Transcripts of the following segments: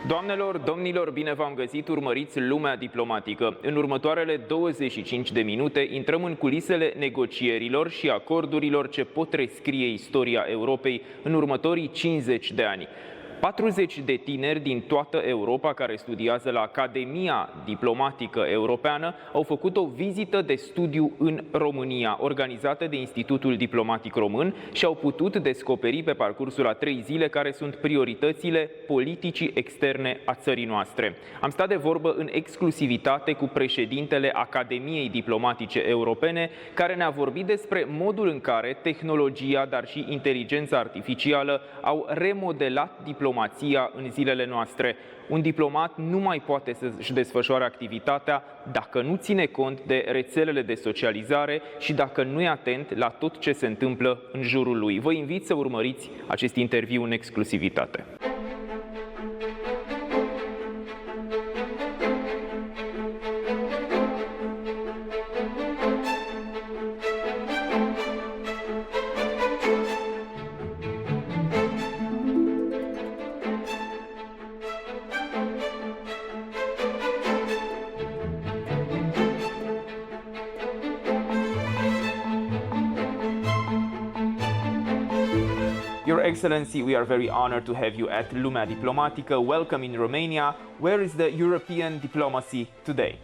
Doamnelor, domnilor, bine v-am găsit, urmăriți Lumea Diplomatică. În următoarele 25 de minute intrăm în culisele negocierilor și acordurilor ce pot rescrie istoria Europei în următorii 50 de ani. 40 de tineri din toată Europa care studiază la Academia Diplomatică Europeană au făcut o vizită de studiu în România, organizată de Institutul Diplomatic Român, și au putut descoperi pe parcursul a 3 zile care sunt prioritățile politicii externe a țării noastre. Am stat de vorbă în exclusivitate cu președintele Academiei Diplomatice Europene, care ne-a vorbit despre modul în care tehnologia, dar și inteligența artificială au remodelat diplomația în zilele noastre. Un diplomat nu mai poate să-și desfășoare activitatea dacă nu ține cont de rețelele de socializare și dacă nu e atent la tot ce se întâmplă în jurul lui. Vă invit să urmăriți acest interviu în exclusivitate. Your Excellency, we are very honored to have you at Lumea Diplomatică. Welcome in Romania. Where is the European diplomacy today?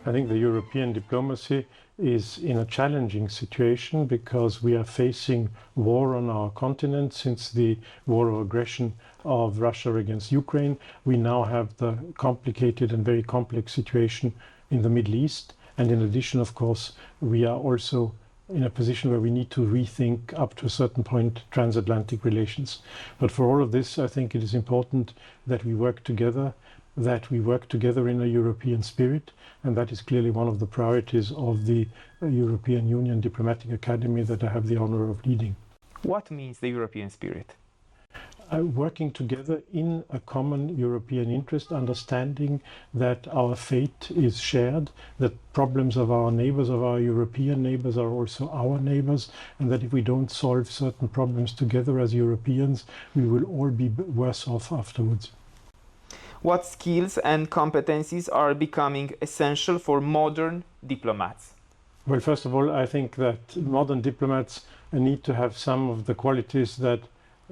I think the European diplomacy is in a challenging situation because we are facing war on our continent since the war of aggression of Russia against Ukraine. We now have the complicated and very complex situation in the Middle East. And in addition, of course, we are also in a position where we need to rethink up to a certain point transatlantic relations. But for all of this, I think it is important that we work together in a European spirit, and that is clearly one of the priorities of the European Union Diplomatic Academy that I have the honor of leading. What means the European spirit? Working together in a common European interest, understanding that our fate is shared, that problems of our neighbors, of our European neighbors, are also our neighbors, and that if we don't solve certain problems together as Europeans, we will all be worse off afterwards. What skills and competencies are becoming essential for modern diplomats? Well, first of all, I think that modern diplomats need to have some of the qualities that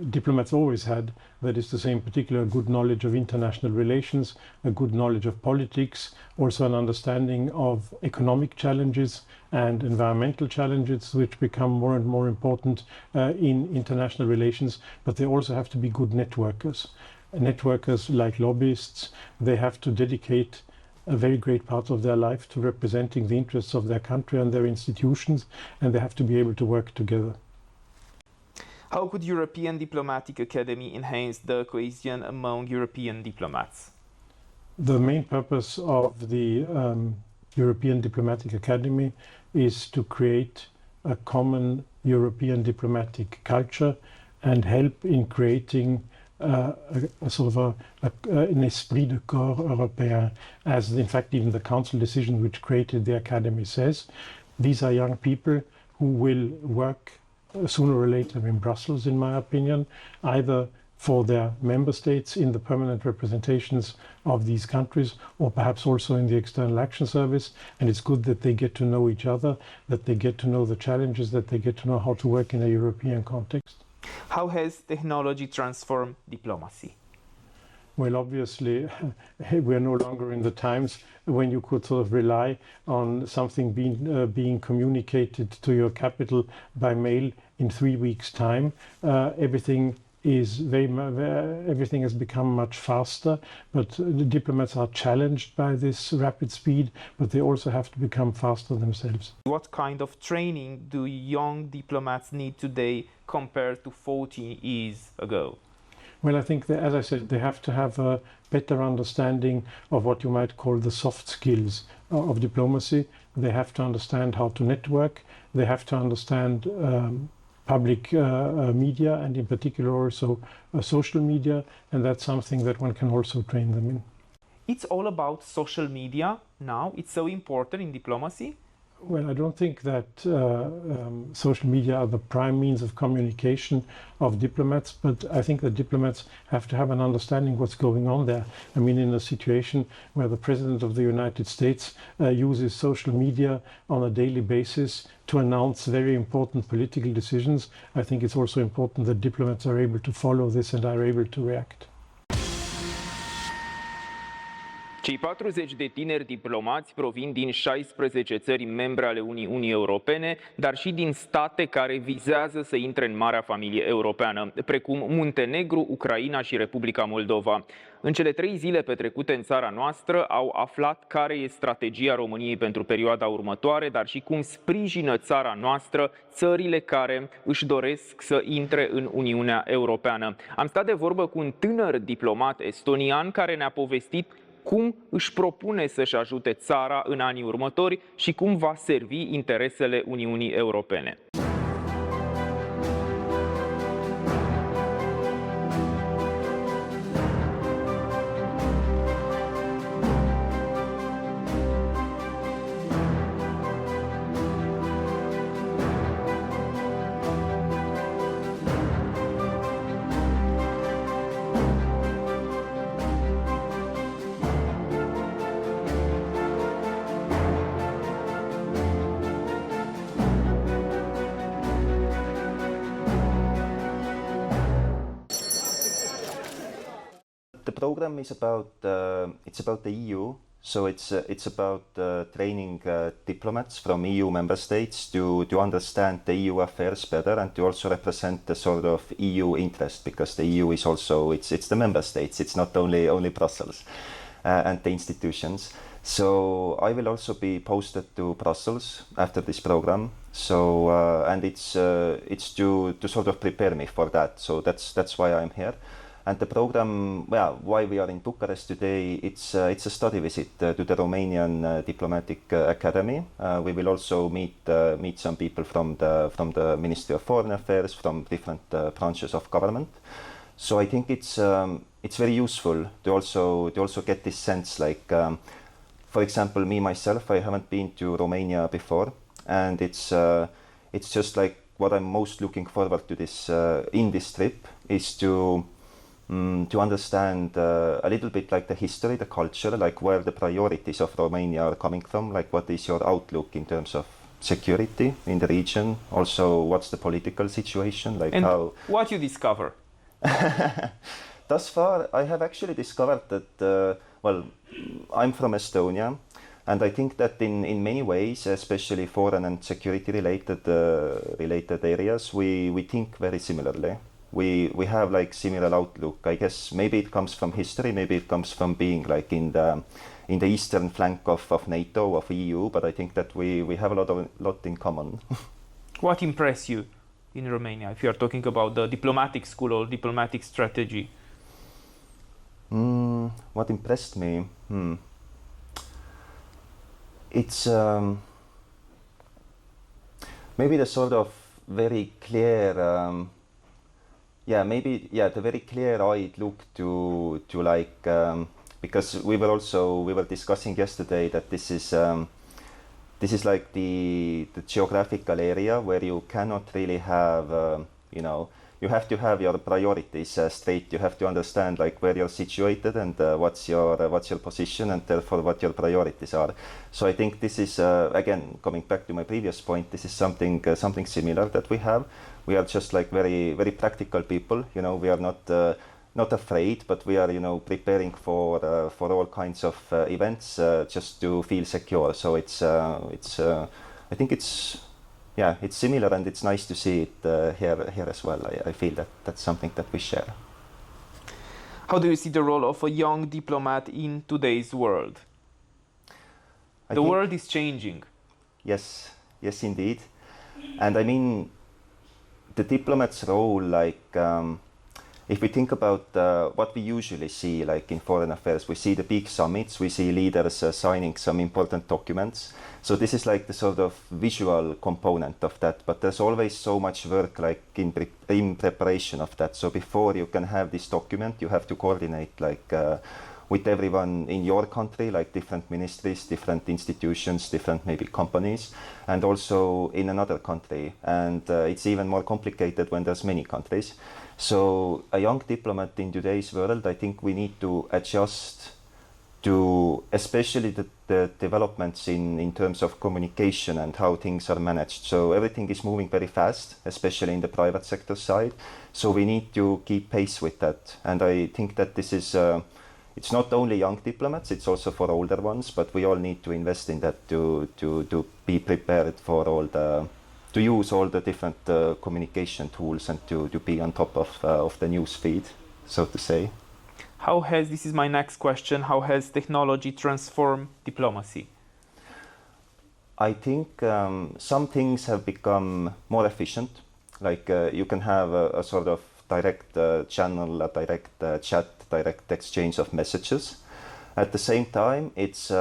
diplomats always had, that is to say, in particular, a good knowledge of international relations, a good knowledge of politics, also an understanding of economic challenges and environmental challenges, which become more and more important in international relations, but they also have to be good networkers. Networkers, like lobbyists, they have to dedicate a very great part of their life to representing the interests of their country and their institutions, and they have to be able to work together. How could European Diplomatic Academy enhance the cohesion among European diplomats? The main purpose of the European Diplomatic Academy is to create a common European diplomatic culture and help in creating an esprit de corps européen, as in fact even the Council decision which created the Academy says. These are young people who will work sooner or later in Brussels, in my opinion, either for their member states in the permanent representations of these countries, or perhaps also in the External Action Service. And it's good that they get to know each other, that they get to know the challenges, that they get to know how to work in a European context. How has technology transformed diplomacy? Well, obviously, we're no longer in the times when you could sort of rely on something being communicated to your capital by mail in 3 weeks' time. Everything has become much faster, but the diplomats are challenged by this rapid speed, but they also have to become faster themselves. What kind of training do young diplomats need today compared to 14 years ago? Well, I think that, as I said, they have to have a better understanding of what you might call the soft skills of diplomacy. They have to understand how to network. They have to understand public media, and in particular also social media, and that's something that one can also train them in. It's all about social media now. It's so important in diplomacy. Well, I don't think that social media are the prime means of communication of diplomats, but I think that diplomats have to have an understanding what's going on there. I mean, in a situation where the President of the United States uses social media on a daily basis to announce very important political decisions, I think it's also important that diplomats are able to follow this and are able to react. Cei 40 de tineri diplomați provin din 16 țări membre ale Uniunii Europene, dar și din state care vizează să intre în marea familie europeană, precum Muntenegru, Ucraina și Republica Moldova. În cele 3 zile petrecute în țara noastră au aflat care e strategia României pentru perioada următoare, dar și cum sprijină țara noastră țările care își doresc să intre în Uniunea Europeană. Am stat de vorbă cu un tânăr diplomat estonian care ne-a povestit cum își propune să-și ajute țara în anii următori și cum va servi interesele Uniunii Europene. The program is about it's about the EU, so it's about training diplomats from EU member states to understand the EU affairs better and to also represent the sort of EU interest, because the EU is also it's the member states. It's not only Brussels and the institutions. So I will also be posted to Brussels after this program. So and it's to sort of prepare me for that. So that's why I'm here. And the program, well, why we are in Bucharest today, it's a study visit to the Romanian Diplomatic Academy. We will also meet some people from the Ministry of Foreign Affairs, from different branches of government. So I think it's very useful to also get this sense, like, for example, me myself, I haven't been to Romania before, and it's just like what I'm most looking forward to this in this trip is to understand a little bit like the history, the culture, like where the priorities of Romania are coming from, like what is your outlook in terms of security in the region, also what's the political situation, like and how... what you discover? Thus far, I have actually discovered that, well, I'm from Estonia, and I think that in many ways, especially foreign and security related areas, we think very similarly. We have like similar outlook. I guess maybe it comes from history, maybe it comes from being like in the eastern flank of NATO, of EU, but I think that we have a lot in common. What impressed you in Romania, if you are talking about the diplomatic school or diplomatic strategy? What impressed me? It's maybe the sort of very clear the very clear-eyed look to like because we were discussing yesterday that this is like the geographical area where you cannot really have you have to have your priorities straight. You have to understand like where you're situated and what's your position, and therefore what your priorities are. So I think this is again coming back to my previous point. This is something similar that we have. We are just like very very practical people. We are not afraid, but we are preparing for all kinds of events just to feel secure. So it's I think it's similar, and it's nice to see it here as well. I feel that that's something that we share. How do you see the role of a young diplomat in today's world? The world is changing. Yes, indeed. And I mean, the diplomat's role, like, if we think about what we usually see, like in foreign affairs, we see the big summits, we see leaders signing some important documents. So this is like the sort of visual component of that, but there's always so much work like in preparation of that. So before you can have this document, you have to coordinate like with everyone in your country, like different ministries, different institutions, different maybe companies, and also in another country. And it's even more complicated when there's many countries. So a young diplomat in today's world, I think we need to adjust to especially the developments in terms of communication and how things are managed. So everything is moving very fast, especially in the private sector side. So we need to keep pace with that. And I think that this is, it's not only young diplomats, it's also for older ones, but we all need to invest in that to be prepared for all the, to use all the different communication tools and to be on top of the news feed, so to say. How has, this is my next question, how has technology transformed diplomacy? I think some things have become more efficient. Like you can have a sort of direct channel, a direct chat, direct exchange of messages. At the same time, it's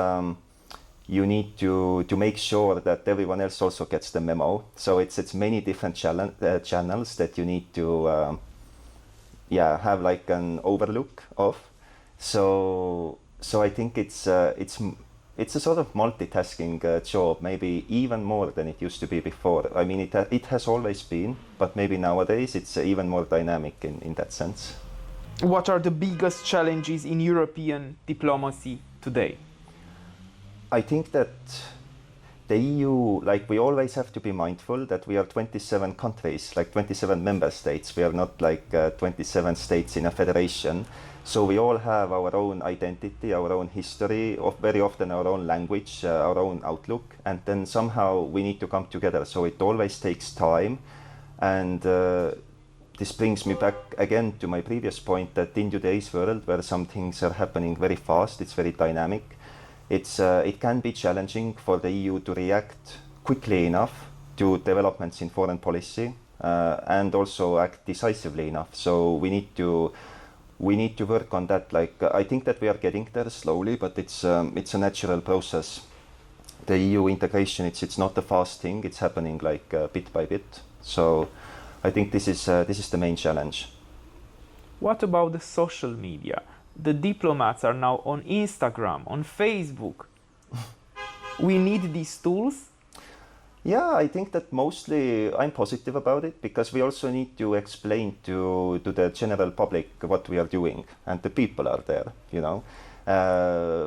you need to make sure that everyone else also gets the memo. So it's many different channels that you need to have like an overlook of. So I think it's a sort of multitasking job, maybe even more than it used to be before. I mean, it has always been, but maybe nowadays it's even more dynamic in that sense. What are the biggest challenges in European diplomacy today? I think that the EU, like we always have to be mindful that we are 27 countries, like 27 member states. We are not like 27 states in a federation. So we all have our own identity, our own history, very often our own language, our own outlook, and then somehow we need to come together. So it always takes time. And this brings me back again to my previous point that in today's world where some things are happening very fast, it's very dynamic, it can be challenging for the EU to react quickly enough to developments in foreign policy and also act decisively enough. So we need to work on that. Like I think that we are getting there slowly, but it's a natural process. The EU integration, it's not a fast thing. It's happening like bit by bit. So I think this is the main challenge. What about the social media? The diplomats are now on Instagram, on Facebook. We need these tools? Yeah, I think that mostly I'm positive about it because we also need to explain to the general public what we are doing and the people are there, you know.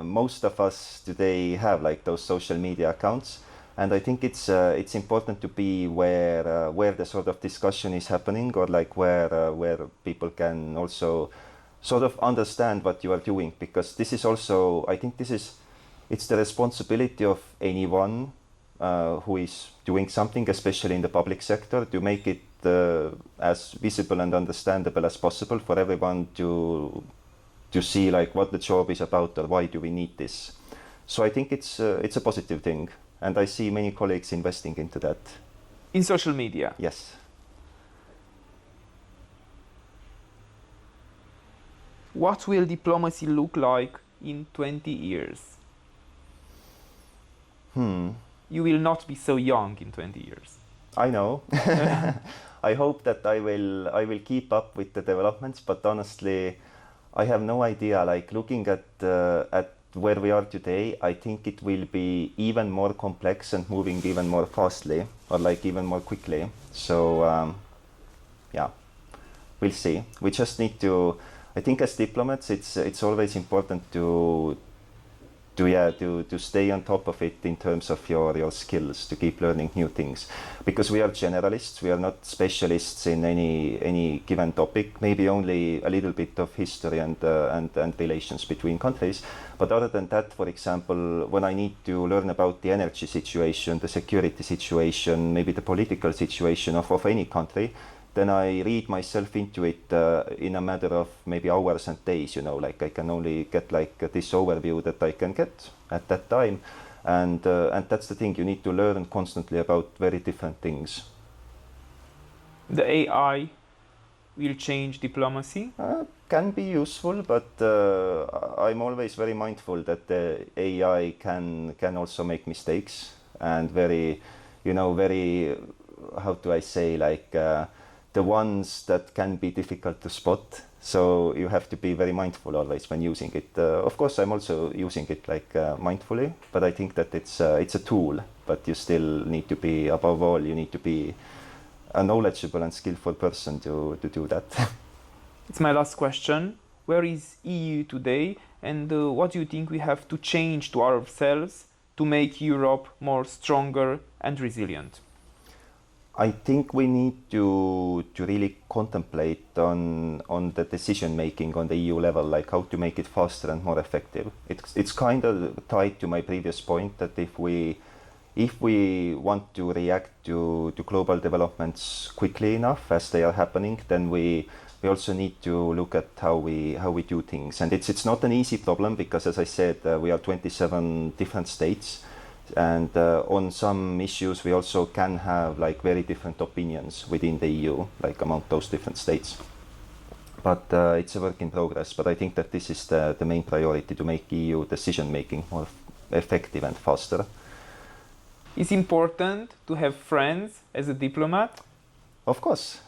Most of us today have like those social media accounts, and I think it's important to be where the sort of discussion is happening or like where people can also sort of understand what you are doing, because this is also, I think it's the responsibility of anyone who is doing something, especially in the public sector, to make it as visible and understandable as possible for everyone to see like what the job is about or why do we need this. So I think it's a positive thing, and I see many colleagues investing into that. In social media? Yes. What will diplomacy look like in 20 years? You will not be so young in 20 years. I know. I hope that I will keep up with the developments, but honestly, I have no idea. Like looking at where we are today, I think it will be even more complex and moving even more fastly, or like even more quickly. So yeah, we'll see. We just need to. I think as diplomats, it's always important to stay on top of it in terms of your skills, to keep learning new things, because we are generalists. We are not specialists in any given topic. Maybe only a little bit of history and relations between countries. But other than that, for example, when I need to learn about the energy situation, the security situation, maybe the political situation of any country, then I read myself into it in a matter of maybe hours and days, you know, like I can only get like this overview that I can get at that time. And that's the thing, you need to learn constantly about very different things. The AI will change diplomacy? Can be useful, but I'm always very mindful that the AI can also make mistakes and very, how do I say, like, the ones that can be difficult to spot. So you have to be very mindful always when using it. Of course, I'm also using it mindfully, but I think that it's a tool. But you still need to be, above all, you need to be a knowledgeable and skillful person to do that. It's my last question. Where is EU today, and what do you think we have to change to ourselves to make Europe more stronger and resilient? I think we need to really contemplate on the decision making on the EU level, like how to make it faster and more effective. It's kind of tied to my previous point that if we want to react to global developments quickly enough as they are happening, then we also need to look at how we do things. And it's not an easy problem because, as I said, we are 27 different states. And on some issues, we also can have very different opinions within the EU, among those different states. But it's a work in progress. But I think that this is the main priority, to make EU decision-making more effective and faster. It's important to have friends as a diplomat? Of course.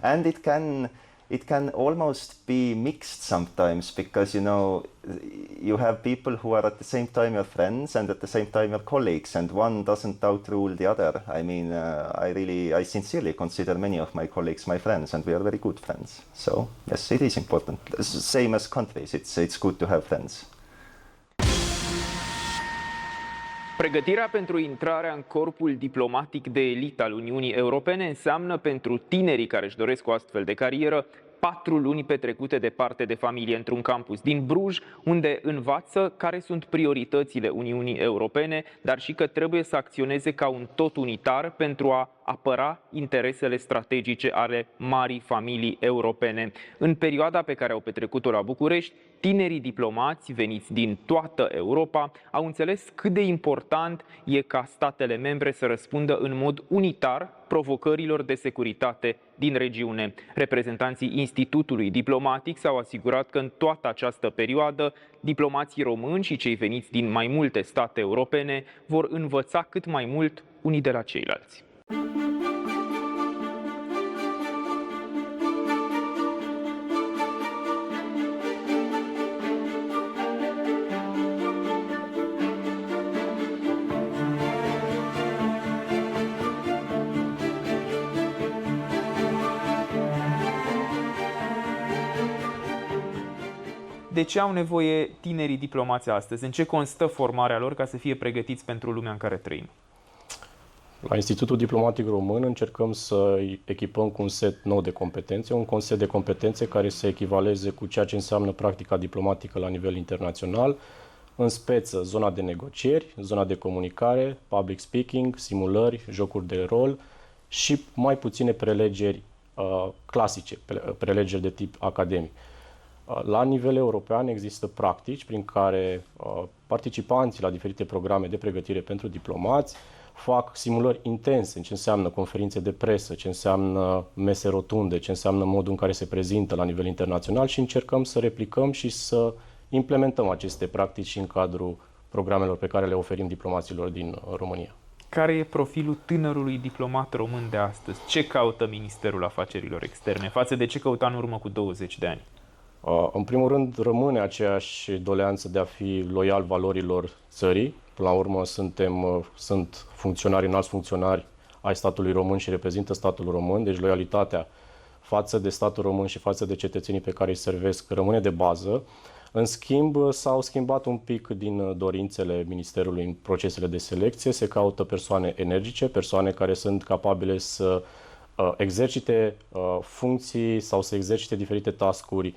And it can almost be mixed sometimes, because you have people who are at the same time your friends and at the same time your colleagues, and one doesn't outrule the other. I mean, I sincerely consider many of my colleagues my friends, and we are very good friends. So yes, it is important. Same as countries, it's good to have friends. Pregătirea pentru intrarea în corpul diplomatic de elită al Uniunii Europene înseamnă pentru tinerii care își doresc o astfel de carieră 4 luni petrecute departe de familie într-un campus din Bruj, unde învață care sunt prioritățile Uniunii Europene, dar și că trebuie să acționeze ca un tot unitar pentru a apăra interesele strategice ale marii familii europene. În perioada pe care au petrecut-o la București, tinerii diplomați veniți din toată Europa au înțeles cât de important e ca statele membre să răspundă în mod unitar provocărilor de securitate din regiune. Reprezentanții Institutului Diplomatic s-au asigurat că în toată această perioadă diplomații români și cei veniți din mai multe state europene vor învăța cât mai mult unii de la ceilalți. De ce au nevoie tinerii diplomați astăzi? În ce constă formarea lor ca să fie pregătiți pentru lumea în care trăim? La Institutul Diplomatic Român încercăm să îi echipăm cu un set nou de competențe, un set de competențe care să echivaleze cu ceea ce înseamnă practica diplomatică la nivel internațional, în speță zona de negocieri, zona de comunicare, public speaking, simulări, jocuri de rol și mai puține prelegeri clasice, prelegeri de tip academic. La nivel european există practici prin care participanții la diferite programe de pregătire pentru diplomați fac simulări intense în ce înseamnă conferințe de presă, ce înseamnă mese rotunde, ce înseamnă modul în care se prezintă la nivel internațional și încercăm să replicăm și să implementăm aceste practici și în cadrul programelor pe care le oferim diplomaților din România. Care e profilul tânărului diplomat român de astăzi? Ce caută Ministerul Afacerilor Externe față de ce căuta în urmă cu 20 de ani? În primul rând, rămâne aceeași doleanță de a fi loial valorilor țării. Până la urmă, sunt funcționari, înalți funcționari ai statului român și reprezintă statul român, deci loialitatea față de statul român și față de cetățenii pe care îi servesc rămâne de bază. În schimb, s-au schimbat un pic din dorințele Ministerului în procesele de selecție. Se caută persoane energice, persoane care sunt capabile să exercite funcții sau să exercite diferite task-uri,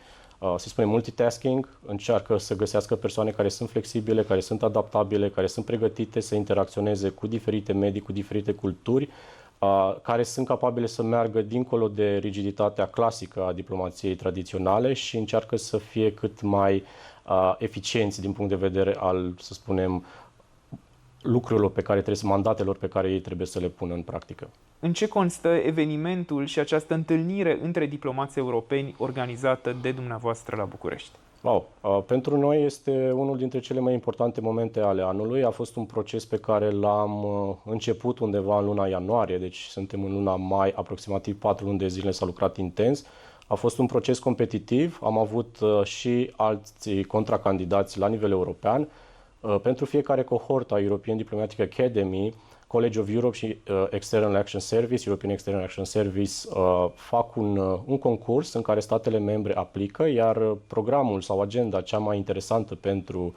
să spunem multitasking, încearcă să găsească persoane care sunt flexibile, care sunt adaptabile, care sunt pregătite să interacționeze cu diferite medii, cu diferite culturi, care sunt capabile să meargă dincolo de rigiditatea clasică a diplomației tradiționale și încearcă să fie cât mai eficienți din punct de vedere al, să spunem, lucrurilor pe care trebuie, mandatelor pe care ei trebuie să le pună în practică. În ce constă evenimentul și această întâlnire între diplomați europeni organizată de dumneavoastră la București? Pentru noi este unul dintre cele mai importante momente ale anului. A fost un proces pe care l-am început undeva în luna ianuarie, deci suntem în luna mai, aproximativ 4 luni de zile s-a lucrat intens. A fost un proces competitiv, am avut și alți contracandidați la nivel european. Pentru fiecare cohort a European Diplomatic Academy, College of Europe și External Action Service, European External Action Service, fac un concurs în care statele membre aplică, iar programul sau agenda cea mai interesantă pentru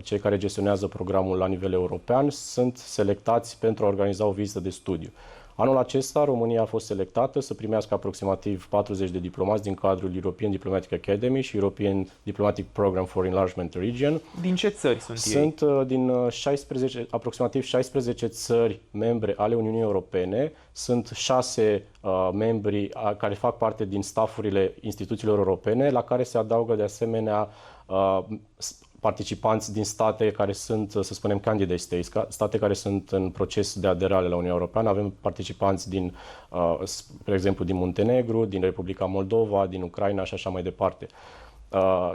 cei care gestionează programul la nivel european sunt selectați pentru a organiza o vizită de studiu. Anul acesta, România a fost selectată să primească aproximativ 40 de diplomați din cadrul European Diplomatic Academy și European Diplomatic Program for Enlargement Region. Din ce țări sunt ei? Sunt din aproximativ 16 țări membre ale Uniunii Europene. Sunt 6 membri care fac parte din staffurile instituțiilor europene, la care se adaugă de asemenea participanți din state care sunt, să spunem, candidate states, state care sunt în proces de aderare la Uniunea Europeană. Avem participanți din, spre exemplu, din Muntenegru, din Republica Moldova, din Ucraina și așa mai departe.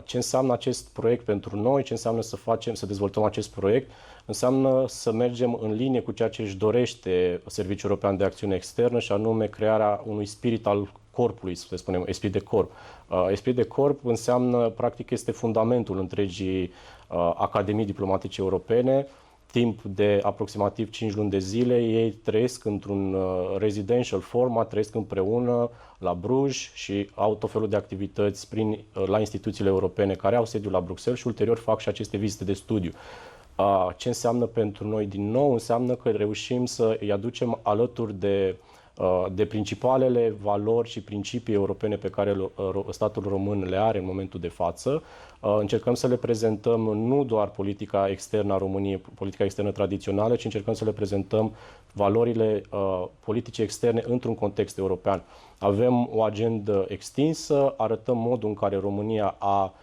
Ce înseamnă acest proiect pentru noi, ce înseamnă să dezvoltăm acest proiect? Înseamnă să mergem în linie cu ceea ce își dorește Serviciul European de Acțiune Externă și anume crearea unui spirit al corpului, să spunem, esprit de corp. Esprit de corp înseamnă, practic, este fundamentul întregii Academii Diplomatice Europene. Timp de aproximativ 5 luni de zile, ei trăiesc într-un residential format, trăiesc împreună la Bruj și au tot felul de activități la instituțiile europene care au sediul la Bruxelles și ulterior fac și aceste vizite de studiu. Ce înseamnă pentru noi din nou? Înseamnă că reușim să îi aducem alături de principalele valori și principii europene pe care statul român le are în momentul de față. Încercăm să le prezentăm nu doar politica externă a României, politica externă tradițională, ci încercăm să le prezentăm valorile politice externe într-un context european. Avem o agendă extinsă, arătăm modul în care România a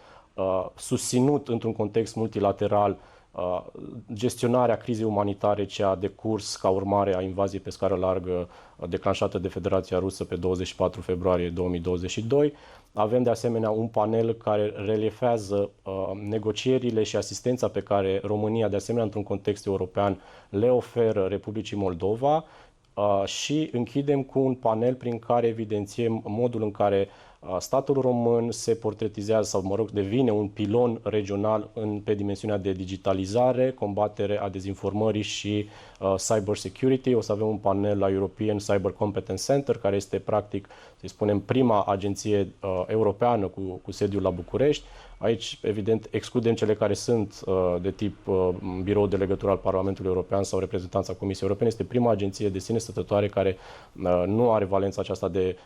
susținut într-un context multilateral gestionarea crizei umanitare ce a decurs ca urmare a invaziei pe scară largă declanșată de Federația Rusă pe 24 februarie 2022. Avem de asemenea un panel care reliefează negocierile și asistența pe care România, de asemenea într-un context european, le oferă Republicii Moldova și închidem cu un panel prin care evidențiem modul în care statul român se portretizează sau, mă rog, devine un pilon regional pe dimensiunea de digitalizare, combatere a dezinformării și cyber security. O să avem un panel la European Cyber Competence Center, care este practic, să spunem, prima agenție europeană cu sediul la București. Aici, evident, excludem cele care sunt de tip birou de legătură al Parlamentului European sau reprezentanța Comisiei Europene. Este prima agenție de sine stătătoare care nu are valența aceasta de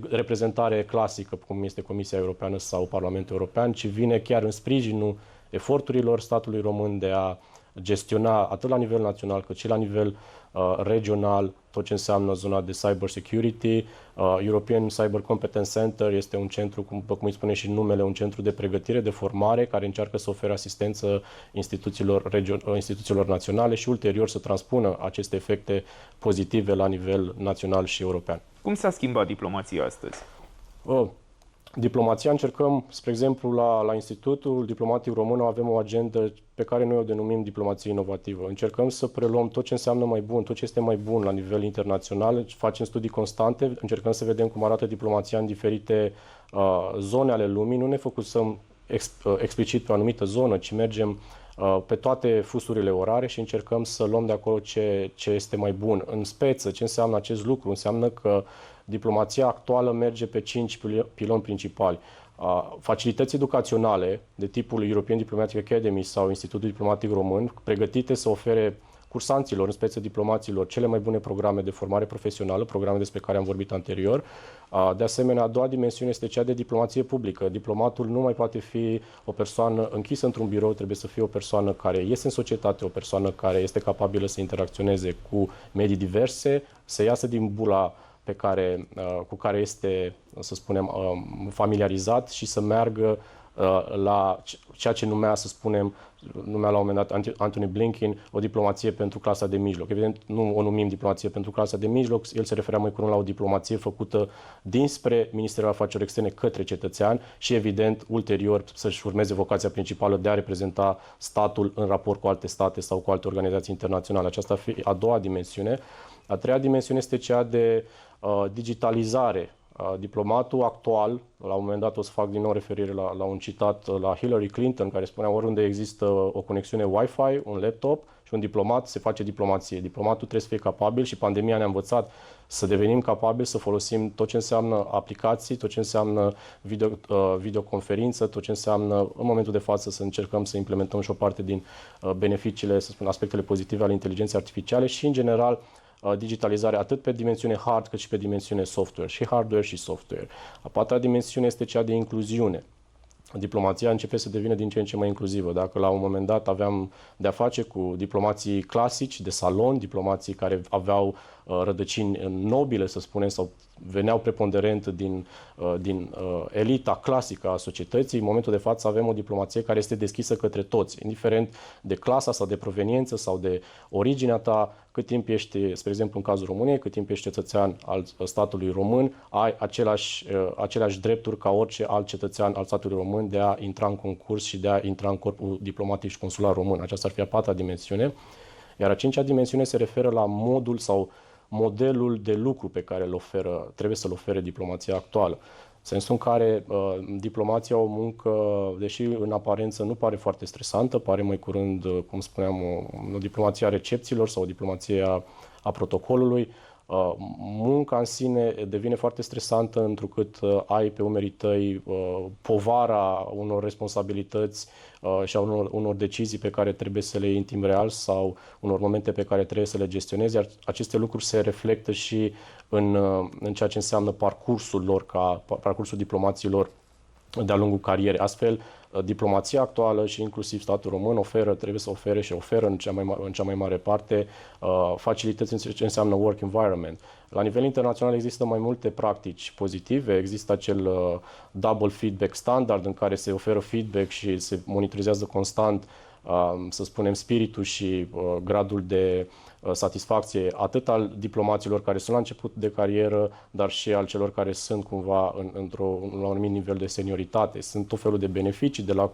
reprezentare clasică, cum este Comisia Europeană sau Parlamentul European, ci vine chiar în sprijinul eforturilor statului român de a gestiona atât la nivel național cât și la nivel regional tot ce înseamnă zona de cyber security. European Cyber Competence Center este un centru, cum îi spune și numele, un centru de pregătire, de formare, care încearcă să ofere asistență instituțiilor naționale și ulterior să transpună aceste efecte pozitive la nivel național și european. Cum s-a schimbat diplomația astăzi? Diplomația încercăm, spre exemplu, la Institutul Diplomatic Român avem o agendă pe care noi o denumim diplomație inovativă. Încercăm să preluăm tot ce înseamnă mai bun, tot ce este mai bun la nivel internațional, facem studii constante, încercăm să vedem cum arată diplomația în diferite zone ale lumii, nu ne focusăm explicit pe o anumită zonă, ci mergem pe toate fusurile orare și încercăm să luăm de acolo ce este mai bun. În speță, ce înseamnă acest lucru? Înseamnă că diplomația actuală merge pe 5 piloni principali. Facilități educaționale de tipul European Diplomatic Academy sau Institutul Diplomatic Român, pregătite să ofere cursanților, în speță diplomaților, cele mai bune programe de formare profesională, programe despre care am vorbit anterior. De asemenea, a doua dimensiune este cea de diplomație publică. Diplomatul nu mai poate fi o persoană închisă într-un birou, trebuie să fie o persoană care iese în societate, o persoană care este capabilă să interacționeze cu medii diverse, să iasă din bula cu care este, să spunem, familiarizat și să meargă la ceea ce numea la un moment dat Antony Blinken o diplomație pentru clasa de mijloc. Evident, nu o numim diplomație pentru clasa de mijloc, el se referea mai curând la o diplomație făcută dinspre Ministerul Afacerilor Externe către cetățean și, evident, ulterior să-și urmeze vocația principală de a reprezenta statul în raport cu alte state sau cu alte organizații internaționale. Aceasta ar fi a doua dimensiune. A treia dimensiune este cea de digitalizare. Diplomatul actual, la un moment dat o să fac din nou referire la un citat la Hillary Clinton, care spunea oriunde există o conexiune Wi-Fi, un laptop și un diplomat, se face diplomație. Diplomatul trebuie să fie capabil și pandemia ne-a învățat să devenim capabili să folosim tot ce înseamnă aplicații, tot ce înseamnă videoconferință, tot ce înseamnă în momentul de față să încercăm să implementăm și o parte din beneficiile, să spun, aspectele pozitive ale inteligenței artificiale și în general digitalizare atât pe dimensiune hard cât și pe dimensiune software, și hardware și software. A patra dimensiune este cea de incluziune. Diplomația începe să devină din ce în ce mai inclusivă. Dacă la un moment dat aveam de-a face cu diplomații clasici de salon, diplomații care aveau rădăcini nobile, să spunem, sau veneau preponderent din elita clasică a societății, în momentul de față avem o diplomație care este deschisă către toți, indiferent de clasa sau de proveniență sau de originea ta, cât timp ești, spre exemplu în cazul României, cât timp ești cetățean al statului român, ai aceleași drepturi ca orice alt cetățean al statului român de a intra în concurs și de a intra în corpul diplomatic și consular român. Aceasta ar fi a patra dimensiune. Iar a cincea dimensiune se referă la modul sau modelul de lucru pe care trebuie să-l ofere diplomația actuală. În sensul în care diplomația o muncă, deși în aparență nu pare foarte stresantă, pare mai curând, cum spuneam, o diplomație a recepțiilor sau o diplomație a protocolului, munca în sine devine foarte stresantă întrucât ai pe umerii tăi povara unor responsabilități și a unor decizii pe care trebuie să le iei în timp real sau unor momente pe care trebuie să le gestionezi, iar aceste lucruri se reflectă și în ceea ce înseamnă parcursul lor, parcursul diplomaților de-a lungul carierei. Astfel, diplomația actuală și inclusiv statul român trebuie să ofere și oferă în cea mai mare parte facilități în ce înseamnă work environment. La nivel internațional există mai multe practici pozitive, există acel double feedback standard în care se oferă feedback și se monitorizează constant, să spunem, spiritul și gradul de satisfacție atât al diplomaților care sunt la început de carieră, dar și al celor care sunt cumva la un anumit nivel de senioritate. Sunt tot felul de beneficii, de la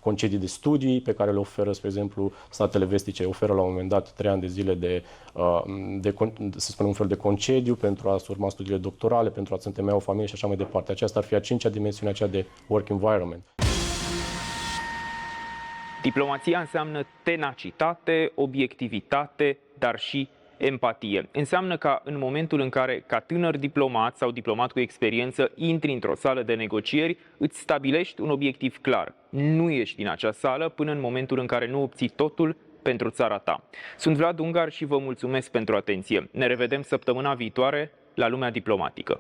concedii de studii pe care le oferă, spre exemplu, statele vestice oferă la un moment dat 3 ani de zile să spunem, un fel de concediu pentru a urma studiile doctorale, pentru a-ți întemeia o familie și așa mai departe. Aceasta ar fi a cincea dimensiune, aceea de work environment. Diplomația înseamnă tenacitate, obiectivitate, dar și empatie. Înseamnă ca în momentul în care, ca tânăr diplomat sau diplomat cu experiență, intri într-o sală de negocieri, îți stabilești un obiectiv clar. Nu ieși din acea sală până în momentul în care nu obții totul pentru țara ta. Sunt Vlad Ungar și vă mulțumesc pentru atenție. Ne revedem săptămâna viitoare la Lumea Diplomatică.